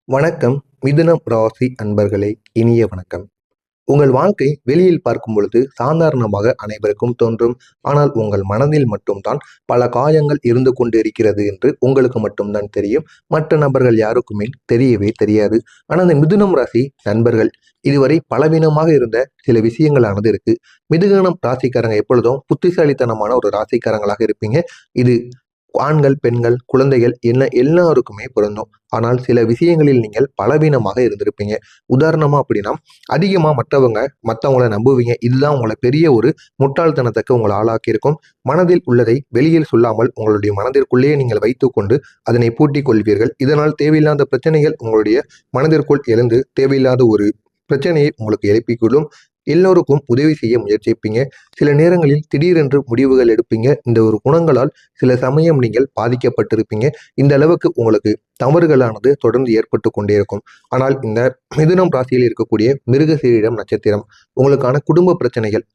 வணக்கம். மிதுனம் ராசி அன்பர்களே, இனிய வணக்கம். உங்கள் வாழ்க்கை வெளியில் பார்க்கும் பொழுது சாதாரணமாக அனைவருக்கும் தோன்றும். ஆனால் உங்கள் மனதில் மட்டும்தான் பல காயங்கள் இருந்து கொண்டு இருக்கிறது என்று உங்களுக்கு மட்டும்தான் தெரியும். மற்ற நபர்கள் யாருக்குமே தெரியவே தெரியாது. ஆனால் அந்த மிதுனம் ராசி நண்பர்கள் இதுவரை பலவீனமாக இருந்த சில விஷயங்களானது இருக்கு. மிதுனம் ராசிக்காரங்க எப்பொழுதும் புத்திசாலித்தனமான ஒரு ராசிக்காரங்களாக இருப்பீங்க. இது ஆண்கள், பெண்கள், குழந்தைகள் என்ன எல்லாருக்குமே பொருந்தும். ஆனால் சில விஷயங்களில் நீங்கள் பலவீனமாக இருந்திருப்பீங்க. உதாரணமா அப்படின்னா, அதிகமா மற்றவங்கள நம்புவீங்க. இதுதான் உங்களை பெரிய ஒரு முட்டாள்தனத்துக்கு உங்களை ஆளாக்கியிருக்கும். மனதில் உள்ளதை வெளியில் சொல்லாமல் உங்களுடைய மனதிற்குள்ளேயே நீங்கள் வைத்துக்கொண்டு அதனை பூட்டிக் கொள்வீர்கள். இதனால் தேவையில்லாத பிரச்சனைகள் உங்களுடைய மனதிற்குள் எழுந்து தேவையில்லாத ஒரு பிரச்சனையை உங்களுக்கு எழுப்பிக்கொள்ளும். எல்லோருக்கும் உதவி செய்ய முயற்சிப்பீங்க. சில நேரங்களில் திடீரென்று முடிவுகள் எடுப்பீங்க. இந்த ஒரு குணங்களால் சில சமயம் நீங்கள் பாதிக்கப்பட்டிருப்பீங்க. இந்த அளவுக்கு உங்களுக்கு தவறுகளானது தொடர்ந்து ஏற்பட்டு கொண்டே இருக்கும். ஆனால் இந்த மிதுனம் ராசியில் இருக்கக்கூடிய மிருகசீரிடம் நட்சத்திரம் உங்களுக்கான குடும்ப பிரச்சனைகள்.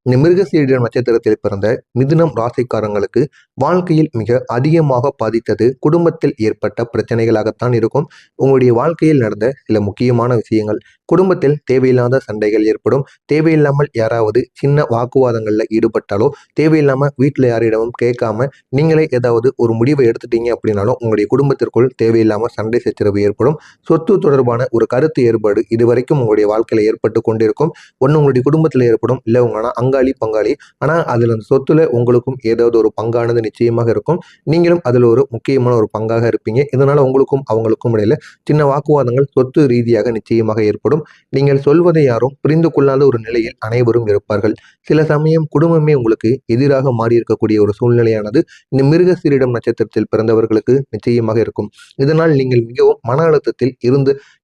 இந்த மிருகசீரிடம் நட்சத்திரத்தில் பிறந்த மிதுனம் ராசிக்காரங்களுக்கு வாழ்க்கையில் மிக அதிகமாக பாதித்தது குடும்பத்தில் ஏற்பட்ட பிரச்சனைகளாகத்தான் இருக்கும். உங்களுடைய வாழ்க்கையில் நடந்த சில முக்கியமான விஷயங்கள், குடும்பத்தில் தேவையில்லாத சண்டைகள் ஏற்படும். தேவையில்லாமல் யாராவது சின்ன வாக்குவாதங்களில் ஈடுபட்டாலோ, தேவையில்லாமல் வீட்டில் யாரிடமும் கேட்காம நீங்களே ஏதாவது ஒரு முடிவை எடுத்துட்டீங்க அப்படின்னாலும் உங்களுடைய குடும்பத்திற்குள் தேவையில்லாமல் சண்டை சச்சரவு ஏற்படும். சொத்து தொடர்பான ஒரு கருத்து ஏற்பாடு இதுவரைக்கும் உங்களுடைய வாழ்க்கையில் ஏற்பட்டு கொண்டிருக்கும். ஒன்று உங்களுடைய குடும்பத்தில் ஏற்படும், இல்லை உங்களா அங்காளி பங்காளி. ஆனால் அதில் அந்த சொத்துல உங்களுக்கும் ஏதாவது ஒரு பங்கானது நிச்சயமாக இருக்கும். நீங்களும் அதில் ஒரு முக்கியமான ஒரு பங்காக இருப்பீங்க. இதனால உங்களுக்கும் அவங்களுக்கும் இடையில சின்ன வாக்குவாதங்கள் சொத்து ரீதியாக நிச்சயமாக ஏற்படும். நீங்கள் சொல்வதை யாரும் புரிந்து கொள்ளாத ஒரு நிலையில் அனைவரும் இருப்பார்கள். சில சமயம் குடும்பமே உங்களுக்கு எதிராக மாறி இருக்கக்கூடிய ஒரு சூழ்நிலையானது இந்த மிருகசீரிடம் நட்சத்திரத்தில் பிறந்தவர்களுக்கு நிச்சயமாக இருக்கும். இதனால் நீங்கள் மிகவும் மன அழுத்தத்தில்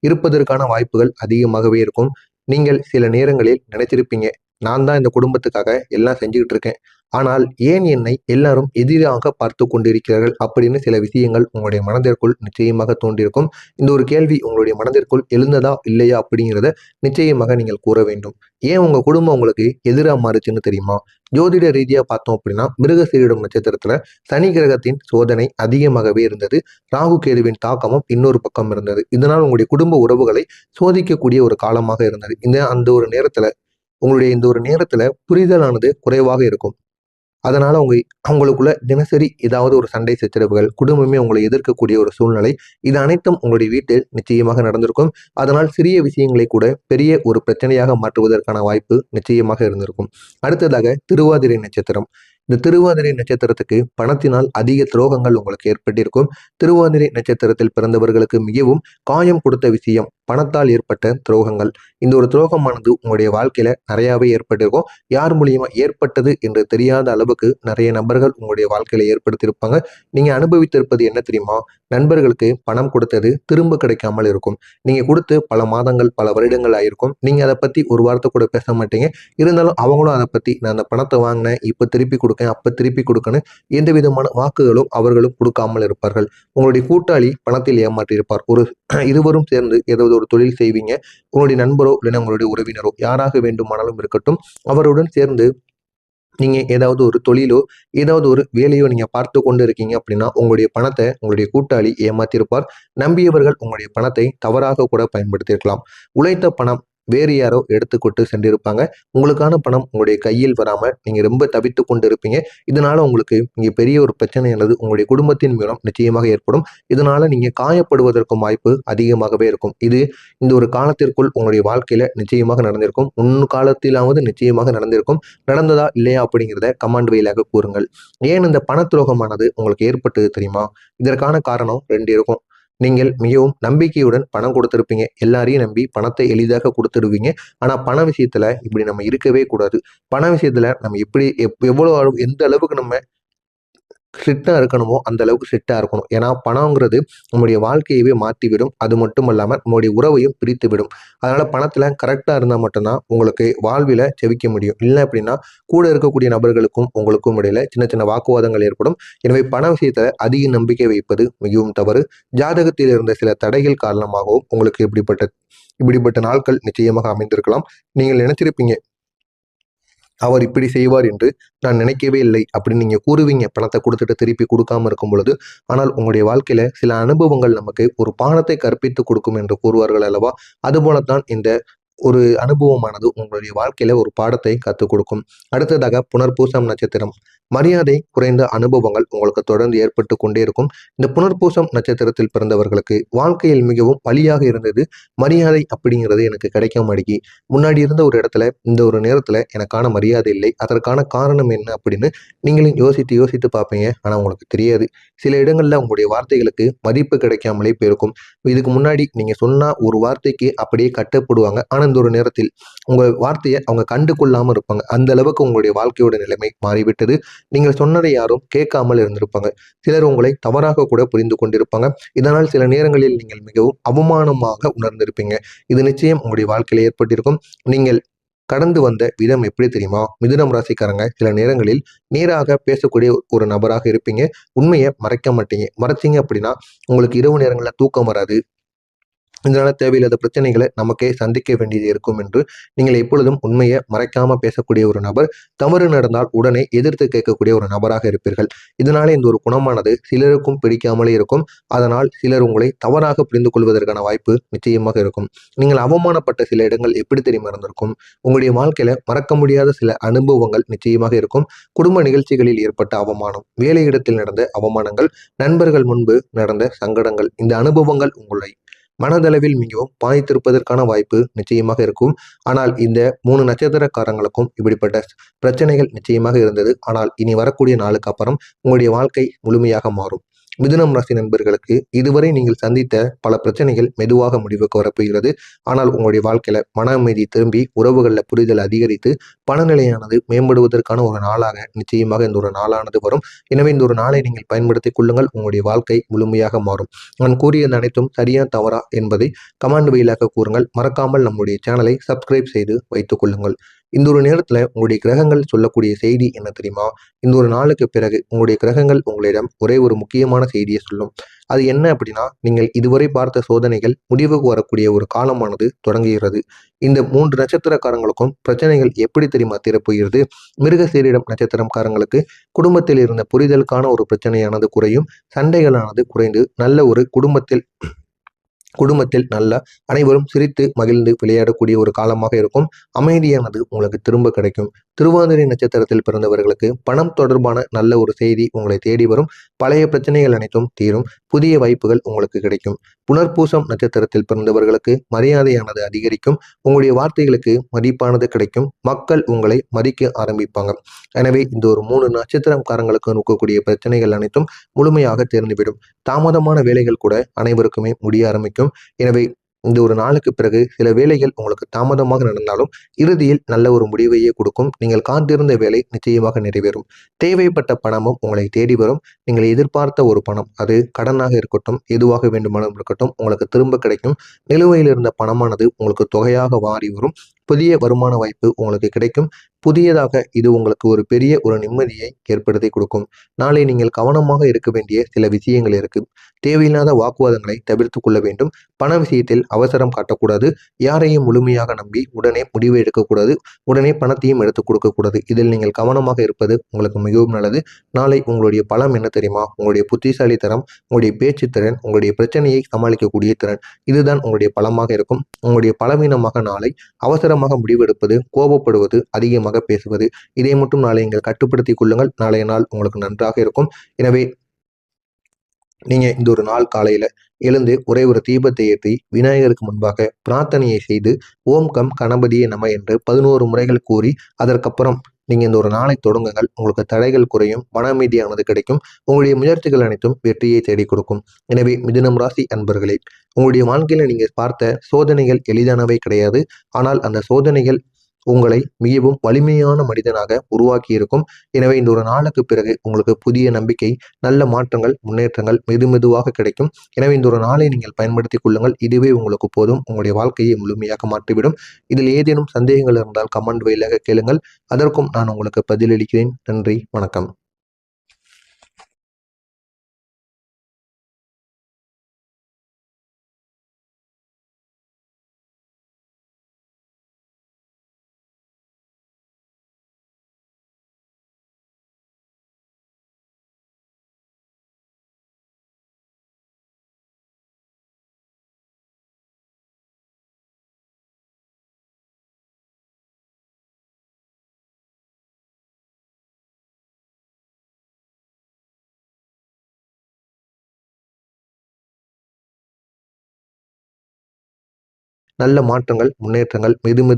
இருப்பதற்கான வாய்ப்புகள் அதிகமாகவே இருக்கும். நீங்கள் சில நேரங்களில் நினைச்சிருப்பீங்க, நான் தான் இந்த குடும்பத்துக்காக எல்லாம் செஞ்சுக்கிட்டு இருக்கேன். ஆனால் ஏன் என்னை எல்லாரும் எதிராக பார்த்து கொண்டிருக்கிறார்கள் அப்படின்னு சில விஷயங்கள் உங்களுடைய மனதிற்குள் நிச்சயமாக தோன்றியிருக்கும். இந்த ஒரு கேள்வி உங்களுடைய மனதிற்குள் எழுந்ததா இல்லையா அப்படிங்கிறத நிச்சயமாக நீங்கள் கூற வேண்டும். ஏன் உங்க குடும்பம் உங்களுக்கு எதிராக மாறுச்சுன்னு தெரியுமா? ஜோதிட ரீதியா பார்த்தோம் அப்படின்னா மிருகசீரிடம் நட்சத்திரத்துல சனி கிரகத்தின் சோதனை அதிகமாகவே இருந்தது. ராகு கேதுவின் தாக்கமும் இன்னொரு பக்கம் இருந்தது. இதனால் உங்களுடைய குடும்ப உறவுகளை சோதிக்கக்கூடிய ஒரு காலமாக இருந்தது. அந்த ஒரு நேரத்துல உங்களுடைய இந்த ஒரு நேரத்துல புரிதலானது குறைவாக இருக்கும். அதனால அவங்களுக்குள்ள தினசரி ஏதாவது ஒரு சண்டை சச்சரவுகள், குடும்பமே உங்களை எதிர்க்கக்கூடிய ஒரு சூழ்நிலை, இது அனைத்தும் உங்களுடைய வீட்டில் நிச்சயமாக நடந்திருக்கும். அதனால் சிறிய விஷயங்களை கூட பெரிய ஒரு பிரச்சனையாக மாற்றுவதற்கான வாய்ப்பு நிச்சயமாக இருந்திருக்கும். அடுத்ததாக திருவாதிரை நட்சத்திரம். இந்த திருவாதிரை நட்சத்திரத்துக்கு பணத்தினால் அதிக துரோகங்கள் உங்களுக்கு ஏற்பட்டிருக்கும். திருவாதிரை நட்சத்திரத்தில் பிறந்தவர்களுக்கு மிகவும் காயம் கொடுத்த விஷயம் பணத்தால் ஏற்பட்ட துரோகங்கள். இந்த ஒரு துரோகமானது உங்களுடைய வாழ்க்கையில நிறையாவே ஏற்பட்டிருக்கும். யார் மூலியமா ஏற்பட்டது என்று தெரியாத அளவுக்கு நிறைய நபர்கள் உங்களுடைய வாழ்க்கையில ஏற்படுத்தியிருப்பாங்க. நீங்க அனுபவித்திருப்பது என்ன தெரியுமா? நண்பர்களுக்கு பணம் கொடுத்தது திரும்ப கிடைக்காமல் இருக்கும். நீங்க கொடுத்து பல மாதங்கள் பல வருடங்கள் ஆயிருக்கும். நீங்க அதை பத்தி ஒரு வார்த்தை கூட பேச மாட்டீங்க. இருந்தாலும் அவங்களும் அதை பத்தி நான் அந்த பணத்தை வாங்கினேன், இப்ப திருப்பி கொடுக்கேன், அப்ப திருப்பி கொடுக்கணும், எந்த விதமான வாக்குகளும் அவர்களும் கொடுக்காமல் இருப்பார்கள். உங்களுடைய கூட்டாளி பணத்தில் ஏமாற்றியிருப்பார். இருவரும் சேர்ந்து ஏதாவது ஒரு தொழில் செய்வீங்க. உங்களுடைய நண்பரோ இல்லைன்னா உங்களுடைய உறவினரோ யாராக வேண்டுமானாலும் இருக்கட்டும், அவருடன் சேர்ந்து நீங்க ஏதாவது ஒரு தொழிலோ ஏதாவது ஒரு வேலையோ நீங்க பார்த்து கொண்டு இருக்கீங்க அப்படின்னா உங்களுடைய பணத்தை உங்களுடைய கூட்டாளி ஏமாத்திருப்பார். நம்பியவர்கள் உங்களுடைய பணத்தை தவறாக கூட பயன்படுத்தியிருக்கலாம். உழைத்த பணம் வேறு யாரோ எடுத்துக்கொண்டு சென்றிருப்பாங்க. உங்களுக்கான பணம் உங்களுடைய கையில் வராம நீங்க ரொம்ப தவித்து கொண்டு இருப்பீங்க. இதனால உங்களுக்கு இங்க பெரிய ஒரு பிரச்சனை அல்லது உங்களுடைய குடும்பத்தின் மூலம் நிச்சயமாக ஏற்படும். இதனால நீங்க காயப்படுவதற்கும் வாய்ப்பு அதிகமாகவே இருக்கும். இது இந்த ஒரு காலத்திற்குள் உங்களுடைய வாழ்க்கையில நிச்சயமாக நடந்திருக்கும். காலத்திலாவது நிச்சயமாக நடந்திருக்கும். நடந்ததா இல்லையா அப்படிங்கிறத கமெண்ட் வழியாக கூறுங்கள். ஏன் இந்த பண துரோகமானது உங்களுக்கு ஏற்பட்டது தெரியுமா? இதற்கான காரணம் 2 இருக்கும். நீங்கள் மிகவும் நம்பிக்கையுடன் பணம் கொடுத்திருப்பீங்க. எல்லாரையும் நம்பி பணத்தை எளிதாக கொடுத்துடுவீங்க. ஆனா பண விஷயத்துல இப்படி நம்ம இருக்கவே கூடாது. பண விஷயத்துல நம்ம எப்படி எவ்வளவு எந்த அளவுக்கு நம்ம ஸ்ட்ரிக்டா இருக்கணுமோ அந்த அளவுக்கு ஸ்ட்ரிக்டா இருக்கணும். ஏன்னா பணங்கிறது நம்முடைய வாழ்க்கையவே மாற்றிவிடும். அது மட்டும் இல்லாம நம்முடைய உறவையும் பிரித்து விடும். அதனால பணத்துல கரெக்டா இருந்தா மட்டும்தான் உங்களுக்கு வாழ்வில செவிக்க முடியும். இல்லை அப்படின்னா கூட இருக்கக்கூடிய நபர்களுக்கும் உங்களுக்கும் இடையில சின்ன சின்ன வாக்குவாதங்கள் ஏற்படும். எனவே பண விஷயத்துல அதிக நம்பிக்கை வைப்பது மிகவும் தவறு. ஜாதகத்தில் இருந்த சில தடைகள் காரணமாகவும் உங்களுக்கு இப்படிப்பட்ட நாட்கள் நிச்சயமாக அமைந்திருக்கலாம். நீங்கள் நினைச்சிருப்பீங்க, அவர் இப்படி செய்வார் என்று நான் நினைக்கவே இல்லை அப்படின்னு நீங்கள் கூறுவீங்க, பணத்தை கொடுத்துட்டு திருப்பி கொடுக்காம இருக்கும் பொழுது. ஆனால் உங்களுடைய வாழ்க்கையில் சில அனுபவங்கள் நமக்கு ஒரு பாடத்தை கற்பித்து கொடுக்கும் என்று கூறுவார்கள் அல்லவா? அதுபோலத்தான் இந்த ஒரு அனுபவமானது உங்களுடைய வாழ்க்கையில ஒரு பாடத்தை கத்துக் கொடுக்கும். அடுத்ததாக புனர்பூசம் நட்சத்திரம். மரியாதை குறைந்த அனுபவங்கள் உங்களுக்கு தொடர்ந்து ஏற்பட்டு கொண்டே இருக்கும். இந்த புனர்பூசம் நட்சத்திரத்தில் பிறந்தவர்களுக்கு வாழ்க்கையில் மிகவும் வலியாக இருந்தது. மரியாதை அப்படிங்கிறது எனக்கு கிடைக்க மாட்டேங்கி. முன்னாடி இருந்த ஒரு இடத்துல இந்த ஒரு நேரத்துல எனக்கான மரியாதை இல்லை. அதற்கான காரணம் என்ன அப்படின்னு நீங்களும் யோசித்து யோசித்து பார்ப்பீங்க. ஆனா உங்களுக்கு தெரியாது. சில இடங்கள்ல உங்களுடைய வார்த்தைகளுக்கு மதிப்பு கிடைக்காமலே போயிருக்கும். இதுக்கு முன்னாடி நீங்க சொன்னா ஒரு வார்த்தைக்கு அப்படியே கட்டப்படுவாங்க. ஆனா இந்த ஒரு நேரத்தில் உங்க வார்த்தையை அவங்க கண்டு கொள்ளாம இருப்பாங்க. அந்த அளவுக்கு உங்களுடைய வாழ்க்கையோட நிலைமை மாறிவிட்டது. நீங்கள் சொன்னதை யாரும் கேட்காமல் இருந்திருப்பாங்க. சிலர் உங்களை தவறாக கூட புரிந்து கொண்டிருப்பாங்க. இதனால் சில நேரங்களில் நீங்கள் மிகவும் அவமானமாக உணர்ந்திருப்பீங்க. இது நிச்சயம் உங்களுடைய வாழ்க்கையில ஏற்பட்டிருக்கும். நீங்கள் கடந்து வந்த விதம் எப்படி தெரியுமா? மிதுனம் ராசிக்காரங்க சில நேரங்களில் நேராக பேசக்கூடிய ஒரு நபராக இருப்பீங்க. உண்மையை மறைக்க மாட்டீங்க. மறைச்சீங்க அப்படின்னா உங்களுக்கு இரவு நேரங்களில் தூக்கம் வராது. இதனால தேவையில்லாத பிரச்சனைகளை நமக்கே சந்திக்க வேண்டியது இருக்கும் என்று நீங்கள் எப்பொழுதும் உண்மையை மறைக்காம பேசக்கூடிய ஒரு நபர். தவறு நடந்தால் உடனே எதிர்த்து கேட்கக்கூடிய ஒரு நபராக இருப்பீர்கள். இதனாலே இந்த ஒரு குணமானது சிலருக்கும் பிடிக்காமலே இருக்கும். அதனால் சிலர் உங்களை தவறாக புரிந்து கொள்வதற்கான வாய்ப்பு நிச்சயமாக இருக்கும். நீங்கள் அவமானப்பட்ட சில இடங்கள் எப்படி தெரியுமா இருந்திருக்கும்? உங்களுடைய வாழ்க்கையில மறக்க முடியாத சில அனுபவங்கள் நிச்சயமாக இருக்கும். குடும்ப நிகழ்ச்சிகளில் ஏற்பட்ட அவமானம், வேலையிடத்தில் நடந்த அவமானங்கள், நண்பர்கள் முன்பு நடந்த சங்கடங்கள், இந்த அனுபவங்கள் உங்களை மனதளவில் மிகவும் பாதித்திருப்பதற்கான வாய்ப்பு நிச்சயமாக இருக்கும். ஆனால் இந்த 3 நட்சத்திரக்காரங்களுக்கும் இப்படிப்பட்ட பிரச்சனைகள் நிச்சயமாக இருந்தது. ஆனால் இனி வரக்கூடிய நாளுக்கு அப்புறம் உங்களுடைய வாழ்க்கை முழுமையாக மாறும். மிதுனம் ராசி நண்பர்களுக்கு இதுவரை நீங்கள் சந்தித்த பல பிரச்சனைகள் மெதுவாக முடிவுக்கு வரப்போகிறது. ஆனால் உங்களுடைய வாழ்க்கையில மன அமைதி திரும்பி, உறவுகளில் புரிதல் அதிகரித்து, பணநிலையானது மேம்படுவதற்கான ஒரு நாளாக நிச்சயமாக இந்த ஒரு நாளானது வரும். எனவே இந்த ஒரு நாளை நீங்கள் பயன்படுத்திக் கொள்ளுங்கள். உங்களுடைய வாழ்க்கை முழுமையாக மாறும். நான் கூறியது அனைத்தும் சரியா தவறா என்பதை கமெண்ட் வாயிலாக கூறுங்கள். மறக்காமல் நம்முடைய சேனலை சப்ஸ்கிரைப் செய்து வைத்துக் கொள்ளுங்கள். இந்த ஒரு நேரத்துல உங்களுடைய கிரகங்கள் சொல்லக்கூடிய செய்தி என்ன தெரியுமா? இந்த ஒரு நாளுக்கு பிறகு உங்களுடைய கிரகங்கள் உங்களிடம் ஒரே ஒரு முக்கியமான செய்தியை சொல்லும். அது என்ன அப்படின்னா, நீங்கள் இதுவரை பார்த்த சோதனைகள் முடிவுக்கு வரக்கூடிய ஒரு காலமானது தொடங்குகிறது. இந்த 3 நட்சத்திரக்காரங்களுக்கும் பிரச்சனைகள் எப்படி தெரியுமா தீரப்போகிறது? மிருகசீரிடம் நட்சத்திரக்காரங்களுக்கு குடும்பத்தில் இருந்த புரிதலுக்கான ஒரு பிரச்சனையானது குறையும். சண்டைகளானது குறைந்து நல்ல ஒரு குடும்பத்தில் நல்ல அனைவரும் சிரித்து மகிழ்ந்து விளையாடக்கூடிய ஒரு காலமாக இருக்கும். அமைதியானது உங்களுக்கு திரும்ப கிடைக்கும். திருவாதிரை நட்சத்திரத்தில் பிறந்தவர்களுக்கு பணம் தொடர்பான நல்ல ஒரு செய்தி உங்களை தேடி வரும். பழைய பிரச்சனைகள் அனைத்தும் தீரும். புதிய வாய்ப்புகள் உங்களுக்கு கிடைக்கும். புனர்பூசம் நட்சத்திரத்தில் பிறந்தவர்களுக்கு மரியாதையானது அதிகரிக்கும். உங்களுடைய வார்த்தைகளுக்கு மதிப்பானது கிடைக்கும். மக்கள் உங்களை மதிக்க ஆரம்பிப்பாங்க. எனவே இந்த ஒரு 3 நட்சத்திரக்காரங்களுக்கு இருக்கக்கூடிய பிரச்சனைகள் அனைத்தும் முழுமையாக தேர்ந்துவிடும். தாமதமான வேலைகள் கூட அனைவருக்குமே முடிய ஆரம்பிக்கும். எனவே இந்த ஒரு நாளுக்கு பிறகு சில வேலைகள் உங்களுக்கு தாமதமாக நடந்தாலும் இறுதியில் நல்ல ஒரு முடிவையே கொடுக்கும். நீங்கள் காத்திருந்த வேலை நிச்சயமாக நிறைவேறும். தேவைப்பட்ட பணமும் உங்களை தேடி வரும். நீங்கள் எதிர்பார்த்த ஒரு பணம், அது கடனாக இருக்கட்டும், எதுவாக வேண்டுமானாலும் இருக்கட்டும், உங்களுக்கு திரும்ப கிடைக்கும். நிலுவையில் இருந்த பணமானது உங்களுக்கு தொகையாக மாறி வரும். புதிய வருமான வாய்ப்பு உங்களுக்கு கிடைக்கும். புதியதாக இது உங்களுக்கு ஒரு பெரிய ஒரு நிம்மதியை ஏற்படுத்தி கொடுக்கும். நாளை நீங்கள் கவனமாக இருக்க வேண்டிய சில விஷயங்கள் இருக்கு. தேவையில்லாத வாக்குவாதங்களை தவிர்த்து கொள்ள வேண்டும். பண விஷயத்தில் அவசரம் காட்டக்கூடாது. யாரையும் முழுமையாக நம்பி உடனே முடிவு எடுக்கக்கூடாது. உடனே பணத்தையும் எடுத்து கொடுக்கக்கூடாது. இதில் நீங்கள் கவனமாக இருப்பது உங்களுக்கு மிகவும் நல்லது. நாளை உங்களுடைய பலம் என்ன தெரியுமா? உங்களுடைய புத்திசாலித்தனம், உங்களுடைய பேச்சு திறன், உங்களுடைய பிரச்சனையை சமாளிக்கக்கூடிய திறன், இதுதான் உங்களுடைய பலமாக இருக்கும். உங்களுடைய பலவீனமாக நாளை அவசரமாக முடிவெடுப்பது, கோபப்படுவது, அதிகமாக பேசுவது, இதை மட்டும் நாளை நீங்கள் கட்டுப்படுத்திக் கொள்ளுங்கள். நாளைய நாள் உங்களுக்கு நன்றாக இருக்கும். எனவே நீங்க இந்த ஒரு நாள் காலையில எழுந்து ஒரே ஒரு தீபத்தை ஏற்றி விநாயகருக்கு முன்பாக பிரார்த்தனையை செய்து ஓம் கம் கணபதியே நம என்று 11 முறைகள் கூறி அதற்கப்புறம் நீங்க இந்த ஒரு நாளை தொடங்குங்கள். உங்களுக்கு தடைகள் குறையும். மன அமைதியானது கிடைக்கும். உங்களுடைய முயற்சிகள் அனைத்தும் வெற்றியை தேடி கொடுக்கும். எனவே மிதுனம் ராசி அன்பர்களே, உங்களுடைய வாழ்க்கையில நீங்க பார்த்த சோதனைகள் எளிதானவை கிடையாது. ஆனால் அந்த சோதனைகள் உங்களை மிகவும் வலிமையான மனிதனாக உருவாக்கி இருக்கும். எனவே இந்த ஒரு நாளுக்கு பிறகு உங்களுக்கு புதிய நம்பிக்கை, நல்ல மாற்றங்கள், முன்னேற்றங்கள் மெதுமெதுவாக கிடைக்கும். எனவே இந்த ஒரு நாளை நீங்கள் பயன்படுத்திக் கொள்ளுங்கள். இதுவே உங்களுக்கு போதும். உங்களுடைய வாழ்க்கையை முழுமையாக மாற்றிவிடும். இதில் ஏதேனும் சந்தேகங்கள் இருந்தால் கமெண்ட் வாயிலாக கேளுங்கள். அதற்கும் நான் உங்களுக்கு பதிலளிக்கிறேன். நன்றி, வணக்கம். நல்ல மாற்றங்கள், முன்னேற்றங்கள் மெது